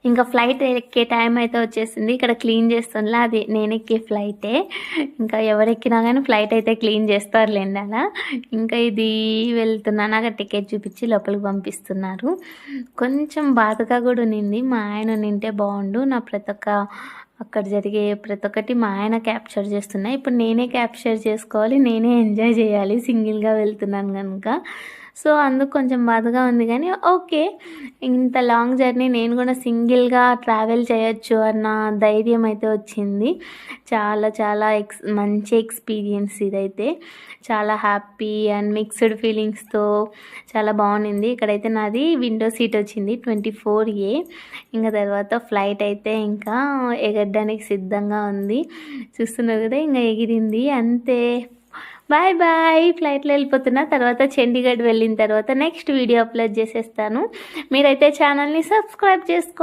ఇంకా ఫ్లైట్ ఎక్కే టైం అయితే వచ్చేసింది. ఇక్కడ క్లీన్ చేస్తుండ్లా, అది నేను ఎక్కే ఫ్లైటే. ఇంకా ఎవరెక్కినా కానీ ఫ్లైట్ అయితే క్లీన్ చేస్తారులేండి అలా. ఇంకా ఇది వెళ్తున్నా, నాకు టికెట్ చూపించి లోపలికి పంపిస్తున్నారు. కొంచెం బాధగా కూడా ఉన్నింది, మా ఆయన నింటే బాగుండు, నా అక్కడ జరిగే ప్రతి ఒక్కటి మా ఆయన క్యాప్చర్ చేస్తున్నా. ఇప్పుడు నేనే క్యాప్చర్ చేసుకోవాలి, నేనే ఎంజాయ్ చేయాలి, సింగిల్గా వెళ్తున్నాను కనుక. సో అందుకు కొంచెం బాధగా ఉంది, కానీ ఓకే, ఇంత లాంగ్ జర్నీ నేను కూడా సింగిల్గా ట్రావెల్ చేయొచ్చు అన్న ధైర్యం అయితే వచ్చింది. చాలా చాలా మంచి ఎక్స్పీరియన్స్ ఇదైతే. చాలా హ్యాపీ అండ్ మిక్స్డ్ ఫీలింగ్స్తో చాలా బాగుంది. ఇక్కడైతే నాది విండో సీట్ వచ్చింది 24A. ఇంకా తర్వాత ఫ్లైట్ అయితే ఇంకా ఎగరడానికి సిద్ధంగా ఉంది. చూస్తున్నారు కదా, ఇంకా ఎగిరింది అంతే. Bye bye. ఫ్లైట్లో వెళ్ళిపోతున్నా. తర్వాత చండీగఢ్ వెళ్ళిన తర్వాత నెక్స్ట్ వీడియో అప్లోడ్ చేసేస్తాను. మీరైతే ఛానల్ని సబ్స్క్రైబ్ చేసుకోండి.